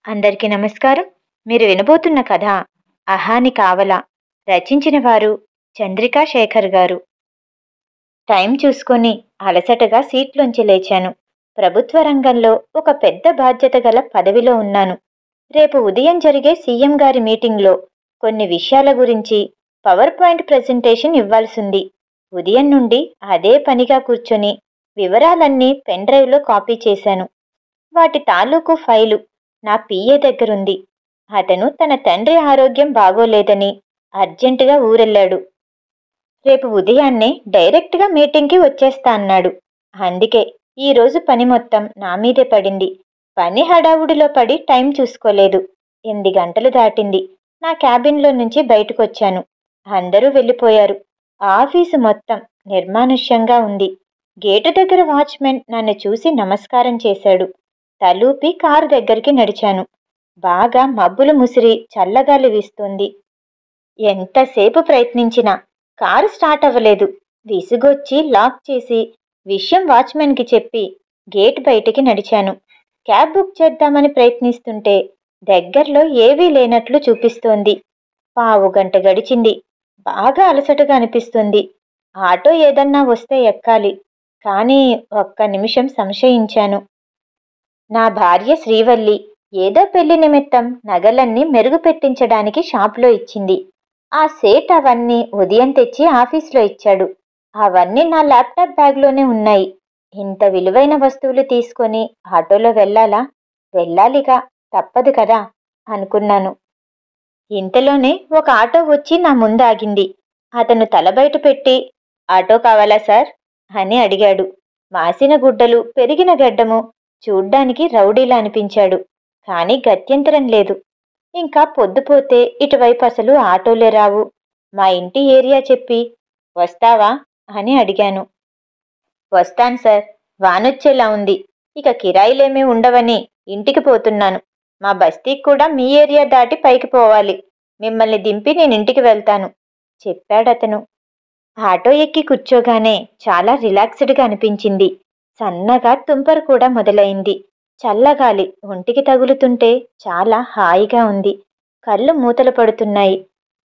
అందరికీ నమస్కారం. మీరు వినబోతున్న కథ 'అహాని కావల'. రచించిన వారు చంద్రికా శేఖర్ గారు. టైం చూసుకొని అలసటగా సీట్లోంచి లేచాను. ప్రభుత్వ రంగంలో ఒక పెద్ద బాధ్యత గల పదవిలో ఉన్నాను. రేపు ఉదయం జరిగే సీఎం గారి మీటింగ్లో కొన్ని విషయాల గురించి పవర్ పాయింట్ ప్రెజెంటేషన్ ఇవ్వాల్సింది. ఉదయం నుండి అదే పనిగా కూర్చొని వివరాలన్నీ పెన్ డ్రైవ్లో కాపీ చేశాను. వాటి తాలూకు ఫైలు నా పిఏ దగ్గరుంది. అతను తన తండ్రి ఆరోగ్యం బాగోలేదని అర్జెంటుగా ఊరెళ్ళాడు. రేపు ఉదయాన్నే డైరెక్ట్గా మీటింగ్కి వచ్చేస్తా అన్నాడు. అందుకే ఈరోజు పని మొత్తం నా మీదే పడింది. పని హడావుడిలో పడి టైం చూసుకోలేదు. 8 గంటలు దాటింది. నా క్యాబిన్లో నుంచి బయటకొచ్చాను. అందరూ వెళ్ళిపోయారు. ఆఫీసు మొత్తం నిర్మానుష్యంగా ఉంది. గేటు దగ్గర వాచ్మెన్ నన్ను చూసి నమస్కారం చేశాడు. తలూపి కారు దగ్గరికి నడిచాను. బాగా మబ్బులు ముసిరి చల్లగాలి వీస్తోంది. ఎంతసేపు ప్రయత్నించినా కారు స్టార్ట్ అవ్వలేదు. విసుగొచ్చి లాక్ చేసి విషయం వాచ్మెన్కి చెప్పి గేట్ బయటికి నడిచాను. క్యాబ్ బుక్ చేద్దామని ప్రయత్నిస్తుంటే దగ్గరలో ఏవీ లేనట్లు చూపిస్తోంది. 15 గంట గడిచింది. బాగా అలసటగా అనిపిస్తుంది. ఆటో ఏదన్నా వస్తే ఎక్కాలి. కానీ ఒక్క నిమిషం సంశయించాను. నా భార్య శ్రీవల్లి ఏదో పెళ్లి నిమిత్తం నగలన్నీ మెరుగు పెట్టించడానికి షాప్లో ఇచ్చింది. ఆ సేట్ అవన్నీ ఉదయం తెచ్చి ఆఫీస్లో ఇచ్చాడు. అవన్నీ నా ల్యాప్టాప్ బ్యాగ్లోనే ఉన్నాయి. ఇంత విలువైన వస్తువులు తీసుకొని ఆటోలో వెళ్ళాలా? వెళ్ళాలిగా, తప్పదు కదా అనుకున్నాను. ఇంతలోనే ఒక ఆటో వచ్చి నా ముందు ఆగింది. అతను తల బయట పెట్టి, ఆటో కావాలా సార్ అని అడిగాడు. మాసిన గుడ్డలు, పెరిగిన గడ్డము, చూడ్డానికి రౌడీలా అనిపించాడు. కానీ గత్యంతరం లేదు. ఇంకా పొద్దుపోతే ఇటువైపు అసలు ఆటోలే రావు. మా ఇంటి ఏరియా చెప్పి వస్తావా అని అడిగాను. వస్తాను సార్, వానొచ్చేలా ఉంది. ఇక కిరాయిలేమీ ఉండవని ఇంటికి పోతున్నాను. మా బస్తీకి కూడా మీ ఏరియా దాటి పైకి పోవాలి. మిమ్మల్ని దింపి నేను ఇంటికి వెళ్తాను చెప్పాడతను. ఆటో ఎక్కి కూర్చోగానే చాలా రిలాక్స్డ్గా అనిపించింది. సన్నగా తుంపరు కూడా మొదలైంది. చల్లగాలి ఒంటికి తగులుతుంటే చాలా హాయిగా ఉంది. కళ్ళు మూతలు పడుతున్నాయి.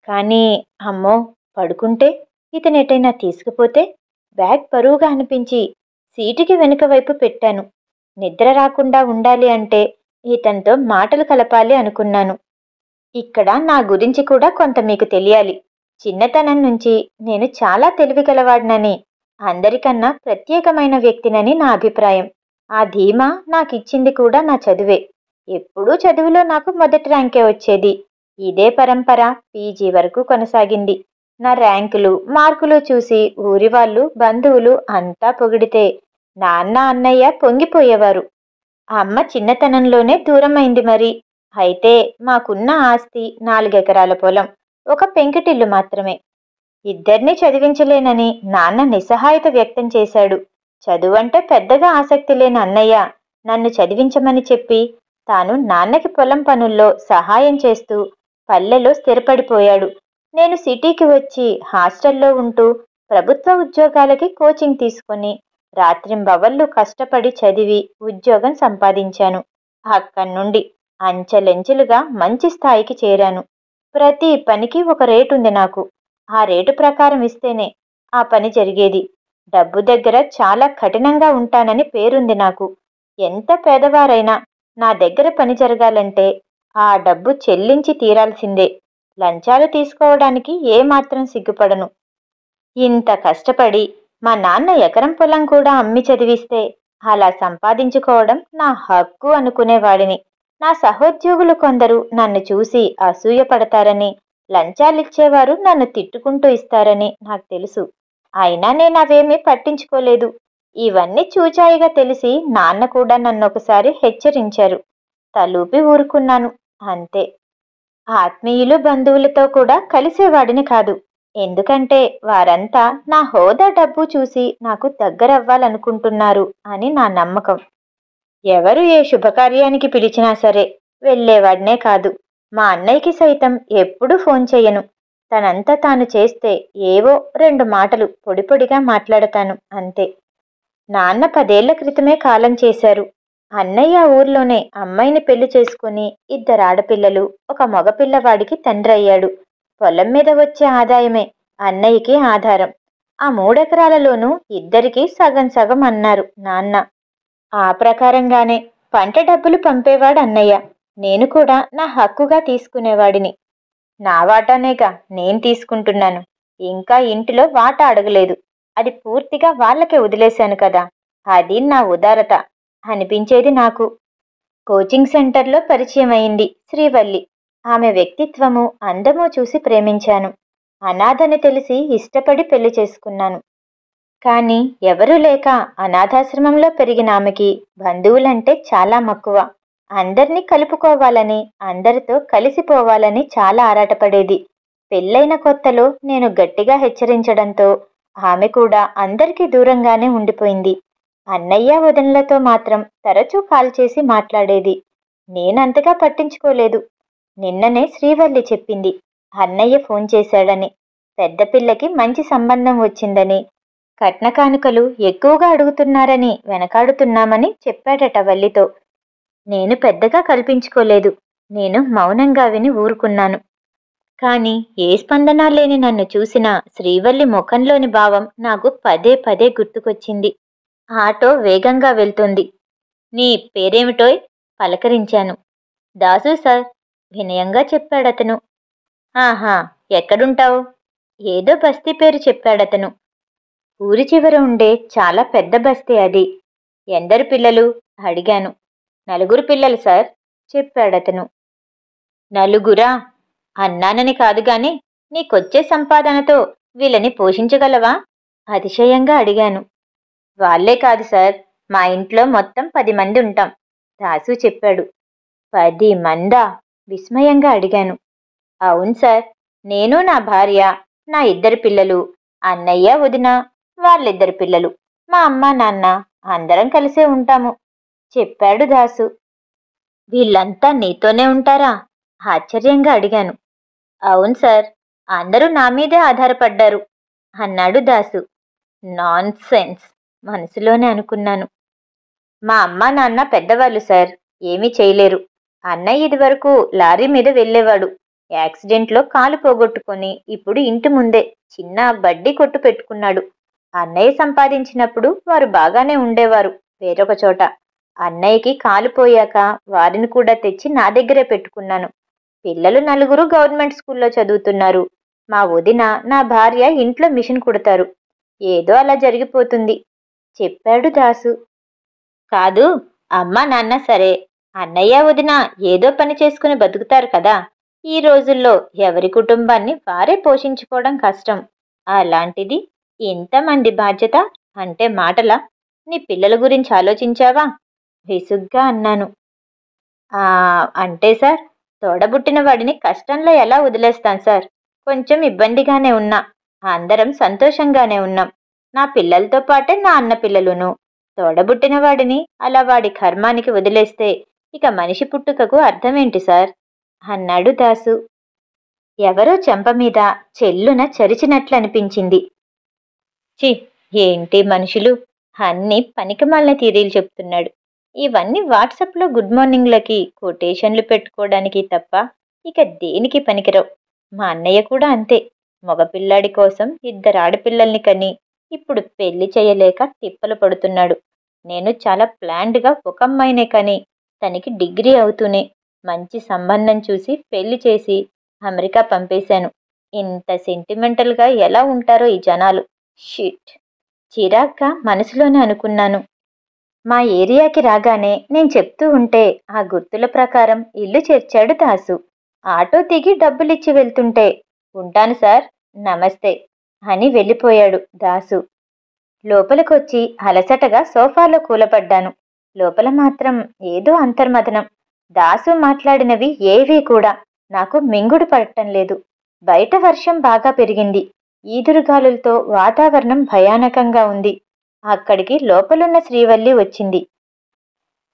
కానీ అమ్మో, పడుకుంటే ఇతనెటైనా తీసుకుపోతే? బ్యాగ్ బరువుగా అనిపించి సీటుకి వెనుక వైపు పెట్టాను. నిద్ర రాకుండా ఉండాలి అంటే ఇతనితో మాటలు కలపాలి అనుకున్నాను. ఇక్కడ నా గురించి కూడా కొంత మీకు తెలియాలి. చిన్నతనం నుంచి నేను చాలా తెలివిగలవాడినని, అందరికన్నా ప్రత్యేకమైన వ్యక్తినని నా అభిప్రాయం. ఆ ధీమా నాకిచ్చింది కూడా నా చదువే. ఎప్పుడూ చదువులో నాకు మొదటి ర్యాంకే వచ్చేది. ఇదే పరంపర పీజీ వరకు కొనసాగింది. నా ర్యాంకులు, మార్కులు చూసి ఊరి వాళ్ళు, బంధువులు అంతా పొగిడితే నాన్న, అన్నయ్య పొంగిపోయేవారు. అమ్మ చిన్నతనంలోనే దూరమైంది మరి. అయితే మాకున్న ఆస్తి 4 ఎకరాల పొలం, ఒక పెంకుటిల్లు మాత్రమే. ఇద్దరినీ చదివించలేనని నాన్న నిస్సహాయత వ్యక్తం చేశాడు. చదువంటే పెద్దగా ఆసక్తి లేని అన్నయ్య నన్ను చదివించమని చెప్పి తాను నాన్నకి పొలం పనుల్లో సహాయం చేస్తూ పల్లెలో స్థిరపడిపోయాడు. నేను సిటీకి వచ్చి హాస్టల్లో ఉంటూ ప్రభుత్వ ఉద్యోగాలకి కోచింగ్ తీసుకొని రాత్రింబవళ్ళు కష్టపడి చదివి ఉద్యోగం సంపాదించాను. అక్కడి నుండి అంచెలంచెలుగా మంచి స్థాయికి చేరాను. ప్రతి పనికి ఒక రేటు ఉంది నాకు. ఆ రేటు ప్రకారం ఇస్తేనే ఆ పని జరిగేది. డబ్బు దగ్గర చాలా కఠినంగా ఉంటానని పేరుంది నాకు. ఎంత పేదవారైనా నా దగ్గర పని జరగాలంటే ఆ డబ్బు చెల్లించి తీరాల్సిందే. లంచాలు తీసుకోవడానికి ఏమాత్రం సిగ్గుపడను. ఇంత కష్టపడి మా నాన్న ఎకరం పొలం కూడా అమ్మి చదివిస్తే అలా సంపాదించుకోవడం నా హక్కు అనుకునేవాడిని. నా సహోద్యోగులు కొందరు నన్ను చూసి అసూయపడతారని, లంచాలిచ్చేవారు నన్ను తిట్టుకుంటూ ఇస్తారని నాకు తెలుసు. అయినా నేను అవేమీ పట్టించుకోలేదు. ఇవన్నీ చూచాయిగా తెలిసి నాన్న కూడా నన్నొకసారి హెచ్చరించారు. తలూపి ఊరుకున్నాను, అంతే. ఆత్మీయులు, బంధువులతో కూడా కలిసేవాడిని కాదు. ఎందుకంటే వారంతా నా హోదా, డబ్బు చూసి నాకు దగ్గరవ్వాలనుకుంటున్నారు అని నా నమ్మకం. ఎవరు ఏ శుభకార్యానికి పిలిచినా సరే వెళ్ళేవాడినే కాదు. మా అన్నయ్యకి సైతం ఎప్పుడూ ఫోన్ చెయ్యను. తనంతా తాను చేస్తే ఏవో 2 మాటలు పొడి పొడిగా మాట్లాడతాను, అంతే. నాన్న 10 ఏళ్ల క్రితమే కాలం చేశారు. అన్నయ్య ఊర్లోనే అమ్మాయిని పెళ్లి చేసుకుని 2 ఆడపిల్లలు, ఒక మగపిల్లవాడికి తండ్రి అయ్యాడు. పొలం మీద వచ్చే ఆదాయమే అన్నయ్యకి ఆధారం. ఆ 3 ఎకరాలలోనూ ఇద్దరికీ సగం సగం అన్నారు నాన్న. ఆ ప్రకారంగానే పంట డబ్బులు పంపేవాడు అన్నయ్య. నేను కూడా నా హక్కుగా తీసుకునేవాడిని. నా వాటానేగా నేను తీసుకుంటున్నాను. ఇంకా ఇంటిలో వాటా అడగలేదు. అది పూర్తిగా వాళ్ళకే వదిలేశాను కదా. అది నా ఉదారత అనిపించేది నాకు. కోచింగ్ సెంటర్లో పరిచయం అయింది శ్రీవల్లి. ఆమె వ్యక్తిత్వము, అందము చూసి ప్రేమించాను. అనాథని తెలిసి ఇష్టపడి పెళ్లి చేసుకున్నాను. కానీ ఎవరూ లేక అనాథాశ్రమంలో పెరిగిన ఆమెకి బంధువులంటే చాలా మక్కువ. అందర్నీ కలుపుకోవాలని, అందరితో కలిసిపోవాలని చాలా ఆరాటపడేది. పెళ్ళైన కొత్తలో నేను గట్టిగా హెచ్చరించడంతో ఆమె కూడా అందరికీ దూరంగానే ఉండిపోయింది. అన్నయ్య వదినలతో మాత్రం తరచూ కాల్ చేసి మాట్లాడేది. నేనంతగా పట్టించుకోలేదు. నిన్ననే శ్రీవల్లి చెప్పింది అన్నయ్య ఫోన్ చేశాడని. పెద్ద పిల్లకి మంచి సంబంధం వచ్చిందని, కట్న కానుకలు ఎక్కువగా అడుగుతున్నారని వెనకాడుతున్నామని చెప్పాడట వల్లితో. నేను పెద్దగా కల్పించుకోలేదు. నేను మౌనంగా విని ఊరుకున్నాను. కాని ఏ స్పందన లేని నన్ను చూసిన శ్రీవల్లి ముఖంలోని భావం నాకు పదే పదే గుర్తుకొచ్చింది. ఆటో వేగంగా వెళ్తుంది. నీ పేరేమిటోయ్? పలకరించాను. దాసు సార్, వినయంగా చెప్పాడతను. ఆహా, ఎక్కడుంటావు? ఏదో బస్తీ పేరు చెప్పాడతను. ఊరి చివర ఉండే చాలా పెద్ద బస్తీ అది. ఎందరు పిల్లలు? అడిగాను. 4 పిల్లలు సార్, చెప్పాడతను. 4 అన్నానని కాదుగాని నీకొచ్చే సంపాదనతో వీళ్ళని పోషించగలవా? అతిశయంగా అడిగాను. వాళ్ళే కాదు సార్, మా ఇంట్లో మొత్తం 10 మంది ఉంటాం, దాసు చెప్పాడు. 10 మందా? విస్మయంగా అడిగాను. అవును సార్, నేను, నా భార్య, నా 2 పిల్లలు, అన్నయ్య వదిన, వాళ్ళిద్దరు పిల్లలు, మా అమ్మ నాన్న, అందరం కలిసే ఉంటాము, చెప్పాడు దాసు. వీళ్ళంతా నీతోనే ఉంటారా? ఆశ్చర్యంగా అడిగాను. అవును సార్, అందరూ నా మీదే ఆధారపడ్డారు, అన్నాడు దాసు. నాన్ సెన్స్, మనసులోనే అనుకున్నాను. మా అమ్మా నాన్న పెద్దవాళ్ళు సార్, ఏమీ చేయలేరు. అన్నయ్య ఇదివరకు లారీ మీద వెళ్ళేవాడు. యాక్సిడెంట్లో కాలు పోగొట్టుకొని ఇప్పుడు ఇంటి ముందే చిన్న బడ్డీ కొట్టు పెట్టుకున్నాడు. అన్నయ్య సంపాదించినప్పుడు వారు బాగానే ఉండేవారు వేరొక చోట. అన్నయ్యకి కాలు పోయాక వారిని కూడా తెచ్చి నా దగ్గరే పెట్టుకున్నాను. పిల్లలు 4 గవర్నమెంట్ స్కూల్లో చదువుతున్నారు. మా వదిన, నా భార్య ఇంట్లో మిషన్ కుడతారు. ఏదో అలా జరిగిపోతుంది, చెప్పాడు దాసు. కాదు, అమ్మా నాన్న సరే, అన్నయ్య వదిన ఏదో పని చేసుకుని బతుకుతారు కదా. ఈ రోజుల్లో ఎవరి కుటుంబాన్ని వారే పోషించుకోవడం కష్టం. అలాంటిది ఇంతమంది బాధ్యత అంటే మాటలా? నీ పిల్లల గురించి ఆలోచించావా? విసుగ్గా అన్నాను. ఆ అంటే సార్, తోడబుట్టిన వాడిని కష్టంలో ఎలా వదిలేస్తాను సార్? కొంచెం ఇబ్బందిగానే ఉన్నా. అందరం సంతోషంగానే ఉన్నాం. నా పిల్లలతో పాటే నా అన్న పిల్లలును. తోడబుట్టిన వాడిని అలా వాడి కర్మానికి వదిలేస్తే ఇక మనిషి పుట్టుకకు అర్థమేంటి సార్? అన్నాడు దాసు. ఎవరో చెంప మీద చెల్లున చరిచినట్లు అనిపించింది. చి, ఏంటి మనుషులు, అన్నీ పనికిమాలిన తీరీలు చెప్తున్నాడు. ఇవన్నీ వాట్సాప్లో గుడ్ మార్నింగ్లకి కొటేషన్లు పెట్టుకోవడానికి తప్ప ఇక దేనికి పనికిరావు. మా అన్నయ్య కూడా అంతే. మగపిల్లాడి కోసం 2 ఆడపిల్లల్ని కని ఇప్పుడు పెళ్లి చేయలేక తిప్పలు పడుతున్నాడు. నేను చాలా ప్లాన్డ్గా ఒక అమ్మాయినే కని తనకి డిగ్రీ అవుతూనే మంచి సంబంధం చూసి పెళ్లి చేసి అమెరికా పంపేశాను. ఇంత సెంటిమెంటల్గా ఎలా ఉంటారో ఈ జనాలు. షిట్, చిరాగ్గా మనసులోనే అనుకున్నాను. మా ఏరియాకి రాగానే నేను చెప్తూ ఉంటే ఆ గుర్తుల ప్రకారం ఇల్లు చేర్చాడు దాసు. ఆటో దిగి డబ్బులిచ్చి వెళ్తుంటే ఉంటాను సార్, నమస్తే అని వెళ్ళిపోయాడు దాసు. లోపలికొచ్చి అలసటగా సోఫాలో కూలపడ్డాను. లోపల మాత్రం ఏదో అంతర్మథనం. దాసు మాట్లాడినవి ఏవీ కూడా నాకు మింగుడు పడటం లేదు. బయట వర్షం బాగా పెరిగింది. ఈదురుగాలులతో వాతావరణం భయానకంగా ఉంది. అక్కడికి లోపలున్న శ్రీవల్లి వచ్చింది.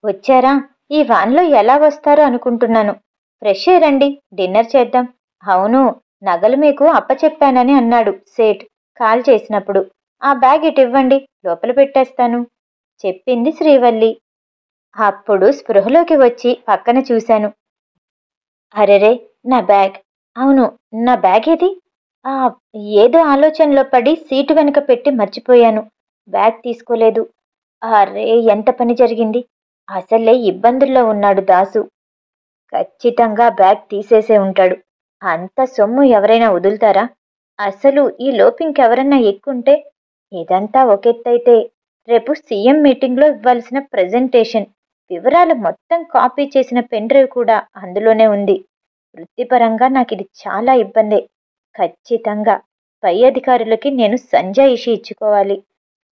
వచ్చారా? ఈ వాన్లో ఎలా వస్తారో అనుకుంటున్నాను. ఫ్రెష్ అయ్యి రండి, డిన్నర్ చేద్దాం. అవును, నగలు మీకు అప్పచెప్పానని అన్నాడు సేట్ కాల్ చేసినప్పుడు. ఆ బ్యాగ్ ఇటు ఇవ్వండి, లోపల పెట్టేస్తాను, చెప్పింది శ్రీవల్లి. అప్పుడు స్పృహలోకి వచ్చి పక్కన చూశాను. అరెరే! నా బ్యాగ్. అవును. నా బ్యాగ్ ఏది? ఆ! ఏదో ఆలోచనలో పడి సీటు వెనుక పెట్టి మర్చిపోయాను. బ్యాగ్ తీసుకోలేదు. అర్రే! ఎంత పని జరిగింది. అసలే ఇబ్బందుల్లో ఉన్నాడు దాసు. ఖచ్చితంగా బ్యాగ్ తీసేసే ఉంటాడు. అంత సొమ్ము ఎవరైనా వదులుతారా? అసలు ఈ లోపు ఇంకెవరన్నా ఎక్కుంటే? ఇదంతా ఒకెత్తైతే రేపు సీఎం మీటింగ్లో ఇవ్వాల్సిన ప్రెజెంటేషన్ వివరాలు మొత్తం కాపీ చేసిన పెన్ డ్రైవ్ కూడా అందులోనే ఉంది. వృత్తిపరంగా నాకిది చాలా ఇబ్బందే. ఖచ్చితంగా పై అధికారులకి నేను సంజాయిషీ ఇచ్చుకోవాలి.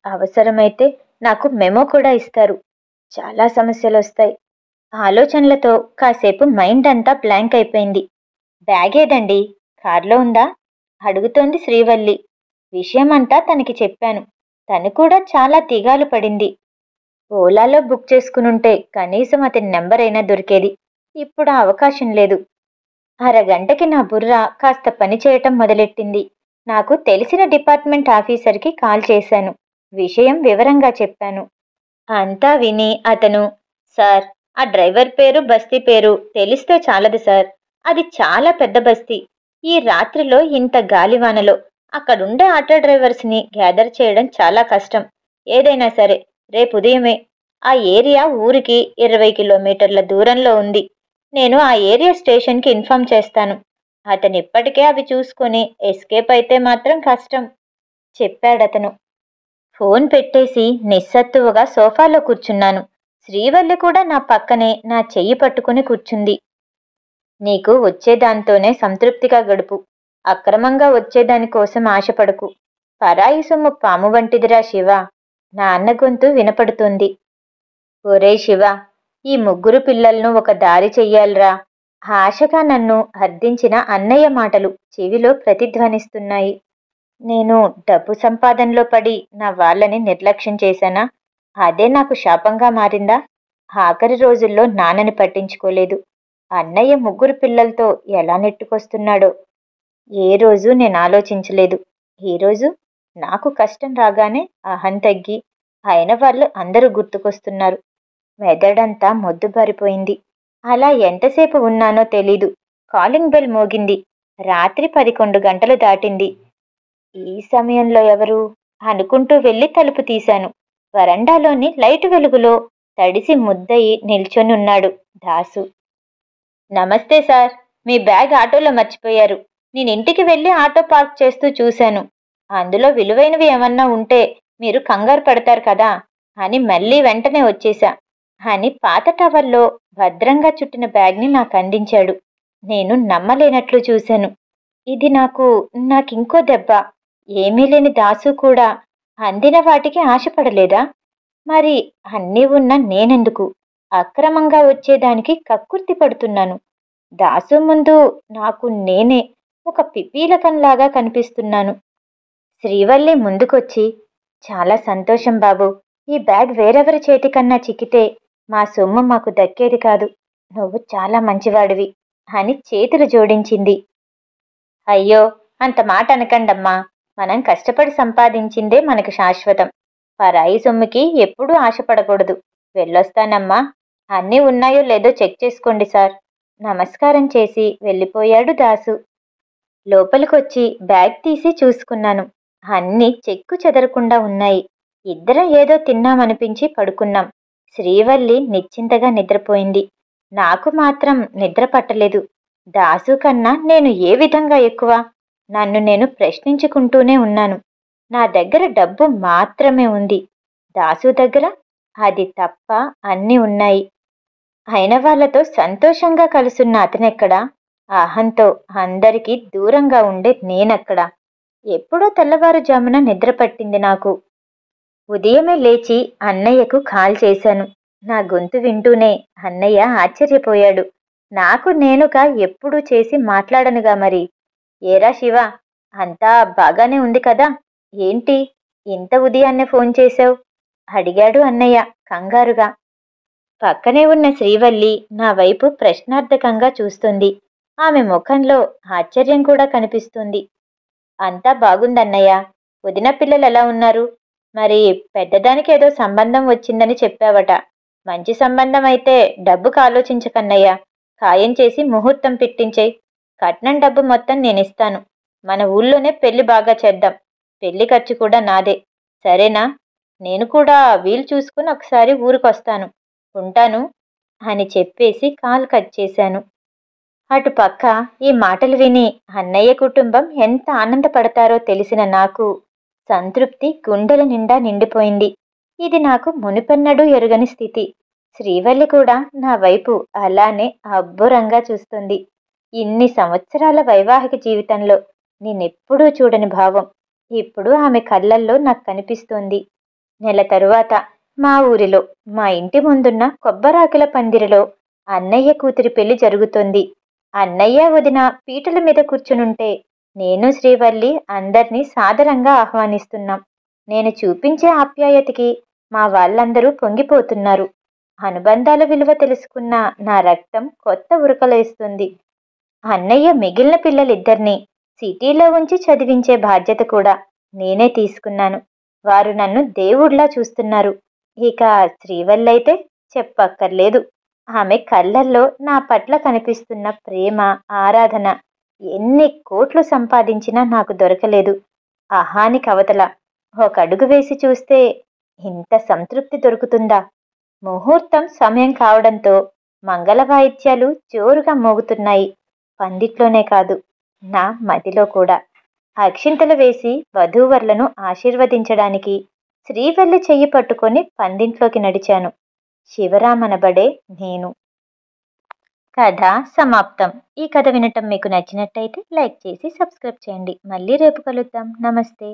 అవసరమైతే నాకు మెమో కూడా ఇస్తారు. చాలా సమస్యలొస్తాయి. ఆలోచనలతో కాసేపు మైండ్ అంతా బ్లాంక్ అయిపోయింది. బ్యాగేదండి? కార్లో ఉందా? అడుగుతోంది శ్రీవల్లి. విషయమంతా తనకి చెప్పాను. తను కూడా చాలా దిగాలు పడింది. ఓలాలో బుక్ చేసుకునుంటే కనీసం అతని నెంబర్ అయినా దొరికేది. ఇప్పుడు ఆ అవకాశం లేదు. అరగంటకి నా బుర్ర కాస్త పని చేయటం మొదలెట్టింది. నాకు తెలిసిన డిపార్ట్మెంట్ ఆఫీసర్కి కాల్ చేశాను. విషయం వివరంగా చెప్పాను. అంతా విని అతను, సార్, ఆ డ్రైవర్ పేరు బస్తీ పేరు తెలిస్తే చాలదు సార్. అది చాలా పెద్ద బస్తీ. ఈ రాత్రిలో ఇంత గాలివానలో అక్కడుండే ఆటో డ్రైవర్స్ని గ్యాదర్ చేయడం చాలా కష్టం. ఏదైనా సరే రేపు ఉదయమే. ఆ ఏరియా ఊరికి 20 కిలోమీటర్ల దూరంలో ఉంది. నేను ఆ ఏరియా స్టేషన్కి ఇన్ఫార్మ్ చేస్తాను. అతను ఇప్పటికే అవి చూసుకొని ఎస్కేప్ అయితే మాత్రం కష్టం చెప్పాడతను. ఫోన్ పెట్టేసి నిస్సత్తువగా సోఫాలో కూర్చున్నాను. శ్రీవల్లి కూడా నా పక్కనే నా చెయ్యి పట్టుకుని కూర్చుంది. నీకు వచ్చేదాంతోనే సంతృప్తిగా గడుపు. అక్రమంగా వచ్చేదానికోసం ఆశపడకు. పరాయి సొమ్ము పాము వంటిదిరా శివ. నా అన్న గొంతు వినపడుతోంది. ఒరేయ్ శివ, ఈ ముగ్గురు పిల్లలను ఒక దారి చెయ్యాలిరా. ఆశగా నన్ను అర్థించిన అన్నయ్య మాటలు చెవిలో ప్రతిధ్వనిస్తున్నాయి. నేను డబ్బు సంపాదనలో పడి నా వాళ్ళని నిర్లక్ష్యం చేశానా? అదే నాకు శాపంగా మారిందా? ఆఖరి రోజుల్లో నాన్నని పట్టించుకోలేదు. అన్నయ్య ముగ్గురు పిల్లలతో ఎలా నెట్టుకొస్తున్నాడో ఏ రోజు నేను ఆలోచించలేదు. ఈరోజు నాకు కష్టం రాగానే అహం తగ్గి అయిన వాళ్ళు అందరూ గుర్తుకొస్తున్నారు. మెదడంతా మొద్దుబారిపోయింది. అలా ఎంతసేపు ఉన్నానో తెలీదు. కాలింగ్ బెల్ మోగింది. రాత్రి 11 గంటలు దాటింది. ఈ సమయంలో ఎవరు అనుకుంటూ వెళ్ళి తలుపు తీశాను. వరండాలోని లైటు వెలుగులో తడిసి ముద్దయి నిల్చొనున్నాడు దాసు. నమస్తే సార్, మీ బ్యాగ్ ఆటోలో మర్చిపోయారు. నేను ఇంటికి వెళ్ళి ఆటో పార్క్ చేస్తూ చూశాను. అందులో విలువైనవి ఏమన్నా ఉంటే మీరు కంగారు పడతారు కదా అని మళ్ళీ వెంటనే వచ్చేశా అని పాత టవల్లో భద్రంగా చుట్టిన బ్యాగ్ని నాకు అందించాడు. నేను నమ్మలేనట్లు చూశాను. ఇది నాకింకో దెబ్బ. ఏమీ లేని దాసు కూడా అందిన వాటికి ఆశపడలేదా? మరి అన్నీ ఉన్న నేనెందుకు అక్రమంగా వచ్చేదానికి కక్కుర్తి పడుతున్నాను? దాసు ముందు నాకు నేనే ఒక పిపీలకంలాగా కనిపిస్తున్నాను. శ్రీవల్లి ముందుకొచ్చి, చాలా సంతోషం బాబు. ఈ బ్యాగ్ వేరెవరి చేతికన్నా చిక్కితే మా సొమ్ము మాకు దక్కేది కాదు. నువ్వు చాలా మంచివాడివి అని చేతులు జోడించింది. అయ్యో, అంత మాట అనకండమ్మా. మనం కష్టపడి సంపాదించిందే మనకు శాశ్వతం. పరాయి సొమ్ముకి ఎప్పుడూ ఆశపడకూడదు. వెళ్ళొస్తానమ్మా. అన్నీ ఉన్నాయో లేదో చెక్ చేసుకోండి సార్. నమస్కారం చేసి వెళ్ళిపోయాడు దాసు. లోపలికొచ్చి బ్యాగ్ తీసి చూసుకున్నాను. అన్నీ చెక్కు చెదరకుండా ఉన్నాయి. ఇద్దరం ఏదో తిన్నామనిపించి పడుకున్నాం. శ్రీవల్లి నిశ్చింతగా నిద్రపోయింది. నాకు మాత్రం నిద్ర పట్టలేదు. దాసు కన్నా నేను ఏ విధంగా ఎక్కువ? నన్ను నేను ప్రశ్నించుకుంటూనే ఉన్నాను. నా దగ్గర డబ్బు మాత్రమే ఉంది. దాసు దగ్గర అది తప్ప అన్నీ ఉన్నాయి. అయిన వాళ్లతో సంతోషంగా కలుసున్న అతనెక్కడా? అహంతో అందరికీ దూరంగా ఉండే నేనక్కడా? ఎప్పుడో తెల్లవారుజామున నిద్ర పట్టింది నాకు. ఉదయమే లేచి అన్నయ్యకు కాల్ చేశాను. నా గొంతు వింటూనే అన్నయ్య ఆశ్చర్యపోయాడు. నాకు నేనుగా ఎప్పుడూ చేసి మాట్లాడనుగా మరి. ఏరా శివ, అంతా బాగానే ఉంది కదా? ఏంటి ఇంత ఉదయాన్నే ఫోన్ చేశావు? అడిగాడు అన్నయ్య కంగారుగా. పక్కనే ఉన్న శ్రీవల్లి నా వైపు ప్రశ్నార్థకంగా చూస్తుంది. ఆమె ముఖంలో ఆశ్చర్యం కూడా కనిపిస్తుంది. అంతా బాగుందన్నయ్య. వదిన పిల్లలు ఎలా ఉన్నారు? మరి పెద్దదానికి ఏదో సంబంధం వచ్చిందని చెప్పావట. మంచి సంబంధం అయితే డబ్బుకు ఆలోచించకన్నయ్యా. ఖాయం చేసి ముహూర్తం పెట్టించేయ్. కట్నం డబ్బు మొత్తం నేనిస్తాను. మన ఊళ్ళోనే పెళ్లి బాగా చేద్దాం. పెళ్లి ఖర్చు కూడా నాదే. సరేనా? నేను కూడా వీలు చూసుకుని ఒకసారి ఊరికొస్తాను. ఉంటాను అని చెప్పేసి కాల్ కట్ చేశాను. అటుపక్క ఈ మాటలు విని అన్నయ్య కుటుంబం ఎంత ఆనందపడతారో తెలిసిన నాకు సంతృప్తి గుండెల నిండా నిండిపోయింది. ఇది నాకు మునుపెన్నడూ ఎరుగని స్థితి. శ్రీవల్లి కూడా నా వైపు అలానే అబ్బురంగా చూస్తుంది. ఇన్ని సంవత్సరాల వైవాహిక జీవితంలో నేనెప్పుడూ చూడని భావం ఇప్పుడు ఆమె కళ్ళల్లో నాకు కనిపిస్తోంది. నెల తరువాత మా ఊరిలో మా ఇంటి ముందున్న కొబ్బరాకుల పందిరిలో అన్నయ్య కూతురి పెళ్లి జరుగుతోంది. అన్నయ్య వదిన పీటల మీద కూర్చునుంటే నేను శ్రీవల్లి అందర్నీ సాదరంగా ఆహ్వానిస్తున్నాం. నేను చూపించే ఆప్యాయతకి మా వాళ్ళందరూ పొంగిపోతున్నారు. అనుబంధాల విలువ తెలుసుకున్న నా రక్తం కొత్త ఉరకలేస్తుంది. అన్నయ్య మిగిలిన పిల్లలిద్దరినీ సిటీలో ఉంచి చదివించే బాధ్యత కూడా నేనే తీసుకున్నాను. వారు నన్ను దేవుళ్లా చూస్తున్నారు. ఇక శ్రీవల్లైతే చెప్పక్కర్లేదు. ఆమె కళ్ళల్లో నా పట్ల కనిపిస్తున్న ప్రేమ, ఆరాధన ఎన్ని కోట్లు సంపాదించినా నాకు దొరకలేదు. అహానికి అవతల ఒక అడుగు వేసి చూస్తే ఇంత సంతృప్తి దొరుకుతుందా? ముహూర్తం సమయం కావడంతో మంగళ వాయిద్యాలు జోరుగా మోగుతున్నాయి. పందిట్లోనే కాదు, నా మదిలో కూడా. అక్షింతలు వేసి వధూవరులను ఆశీర్వదించడానికి శ్రీవల్లి చెయ్యి పట్టుకొని పందింట్లోకి నడిచాను. శివరామనబడే నేను. కథ సమాప్తం. ఈ కథ వినటం మీకు నచ్చినట్టయితే లైక్ చేసి సబ్స్క్రైబ్ చేయండి. మళ్ళీ రేపు కలుద్దాం. నమస్తే.